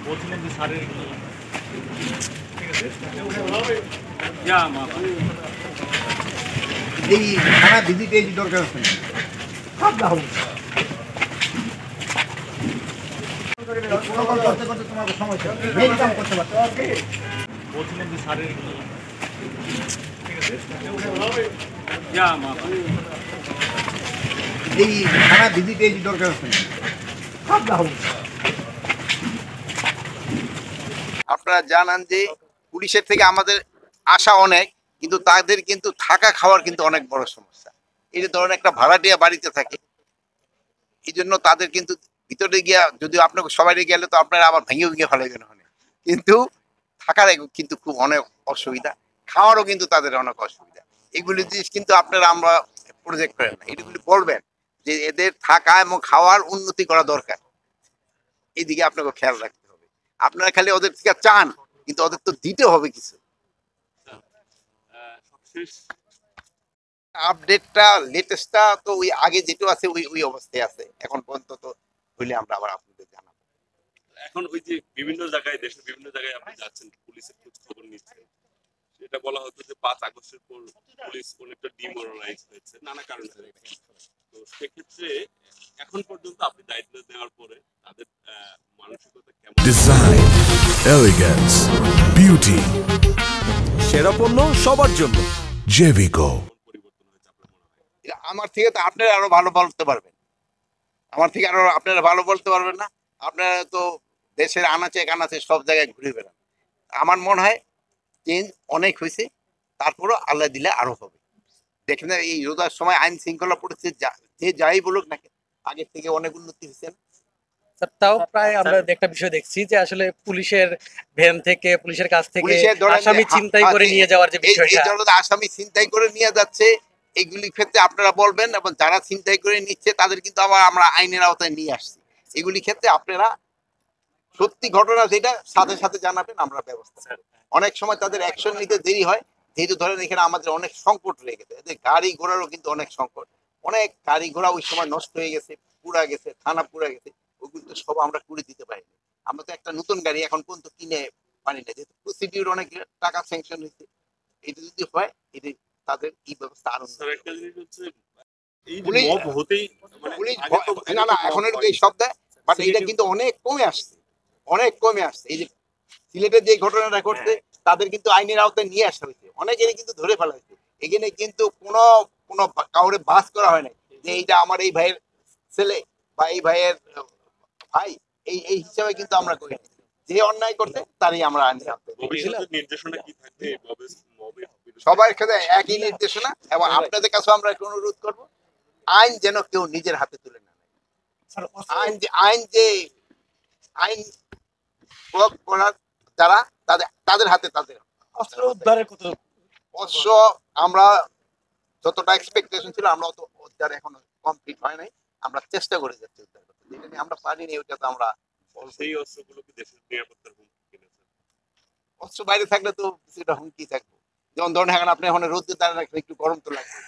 বলছিলেন যে স্যারের ঠিক আছে ইয়া মা এই থানা ভিজিট এই দরকার আছে সব দাও প্রোটোকল করতে করতে তোমার সমস্যা মেইন কাম করতে পারছো বলছিলেন যে স্যারের ঠিক আছে ইয়া মা এই থানা ভিজিট এই দরকার আছে সব দাও আপনারা জানেন যে পুলিশের থেকে আমাদের আশা অনেক, কিন্তু তাদের কিন্তু থাকা খাওয়ার কিন্তু অনেক বড় সমস্যা। এই যে ধরেন একটা ভাড়াটিয়া বাড়িতে থাকে, এই জন্য তাদের কিন্তু ভিতরে গিয়া যদি আপনাকে সবাই গেলে তো আপনারা আবার ভেঙে ভেঙে ফেলাইবেন ওখানে, কিন্তু থাকার কিন্তু খুব অনেক অসুবিধা, খাওয়ারও কিন্তু তাদের অনেক অসুবিধা। এগুলি জিনিস কিন্তু আপনারা আমরা প্রজেক্ট করেন না, এগুলি বলবেন যে এদের থাকা এবং খাওয়ার উন্নতি করা দরকার, এইদিকে আপনাকে খেয়াল রাখতে হবে। আপনারা খালি ওদের থেকে চান, কিন্তু ওদের তো দিতে হবে কিছু। আপডেটটা লেটেস্টটা তো ওই আগে যেটা আছে ওই ওই অবস্থায় আছে এখন পর্যন্ত, তো হইলে আমরা আবার আপনাদের জানাবো। এখন ওই যে বিভিন্ন জায়গায়, দেশের বিভিন্ন জায়গায় আপনি যাচ্ছেন, পুলিশের খোঁজ খবর নিচ্ছেন, সেটা বলা হতো যে 5 আগস্টের পর পুলিশ অনেকটা ডিমোরালাইজ হয়েছে নানা কারণে। তো সেক্ষেত্রে এখন পর্যন্ত আপনি দায়িত্ব নেওয়ার পরে তাদের মানসিকতা কেমন? ডিজাইন, এলিগেন্স, বিউটি, সেরা পণ্য সবার জন্য জেভিকো। পরিবর্তন হয়েছে আপনার মনে হয়? এটা আমার থেকে তো আপনারা আরো ভালো বলতে পারবেন, আমার থেকে আরো আপনারা ভালো বলতে পারবেন না। আপনারা তো দেশের আনাচে কানাচে সব জায়গায় ঘুরে বেড়ান। আমার মনে হয় চেঞ্জ অনেক হয়েছে, তারপরও আল্লাহ দিলে আরো হবে। দেখেন এই রোজার সময় আইন শৃঙ্খলা পরিস্থিতি যে যাই বলুক না, আগের থেকে অনেক উন্নতি হয়েছে। তাও প্রায় আমরা একটা বিষয় দেখছি যে আসলে পুলিশের ভ্যান থেকে, পুলিশের কাছ থেকে আসামি ছিনতাই করে নিয়ে যাওয়ার যে বিষয়টা, আসামি ছিনতাই করে নিয়ে যাচ্ছে, এগুলির ক্ষেত্রে আপনারা বলবেন, এবং যারা ছিনতাই করে নিচ্ছে তাদের কিন্তু আবার আমরা আইনের আওতায় নিয়ে আসছি। এগুলি ক্ষেত্রে আপনারা সত্যি ঘটনা যেটা সাথে সাথে জানাবেন, আমরা ব্যবস্থা করব। অনেক সময় তাদের অ্যাকশন নিতে দেরি হয়, যেহেতু ধরেন এখানে আমাদের অনেক সংকট রয়ে গেছে, এদের গাড়ি ঘোড়ারও কিন্তু অনেক সংকট, অনেক গাড়ি ঘোড়া ওই সময় নষ্ট হয়ে গেছে, পুড়া গেছে, থানা পুড়া গেছে, ওগুলো তো সব আমরা করে দিতে পারিনি। আমরা তো একটা নতুন গাড়ি এখন পর্যন্ত কিনে পারি না, যেহেতু প্রসিডিউর অনেক টাকা স্যাংশন হয়েছে। এটা যদি হয়, এটা তাদের এই ব্যবস্থা আরো একটা জিনিস হচ্ছে এই যে মব হতেই মানে না এখন এই সব দেয়, বাট এটা কিন্তু অনেক কমে আসছে, অনেক কমে আসছে। এই যে সিলেটের যে ঘটনাটা ঘটছে, তাদের কিন্তু আইনের আওতায় নিয়ে আসা হয়েছে, অনেকেরই কিন্তু ধরে ফেলা হয়েছে। এখানে কিন্তু কোনো কোনো কাউরে বাস করা হয় নাই যে এইটা আমার এই ভাইয়ের ছেলে বা এই ভাইয়ের ভাই, এই এই হিসাবে কিন্তু আমরা করি না। যে অন্যায় করতে তারই আমরা আইনের আওতায়। ভবিষ্যতের নির্দেশনা কি থাকবে মবের? সবার ক্ষেত্রে একই নির্দেশনা, এবং আপনাদের কাছে আমরা একটা অনুরোধ করব, আইন যেন কেউ নিজের হাতে তুলে না নেয়। আইন প্রয়োগ করার যারা তাদের হাতে, তাদের অস্ত্র উদ্ধারের কত অবশ্য আমরা যতটা এক্সপেকটেশন ছিল, আমরা অত উদ্ধার এখনো কমপ্লিট হয় নাই। আমরা চেষ্টা করে যাচ্ছি উদ্ধার করতে, যেটা নিয়ে আমরা পারিনি ওইটা তো আমরা। সেই অস্ত্রগুলো কি দেশের নিরাপত্তার হুমকি কিনা? অস্ত্র বাইরে থাকলে তো সেটা হুমকি থাকবে। যেমন ধরেন এখন আপনি এখন রোদে দাঁড়িয়ে রাখলে একটু গরম তো লাগবে।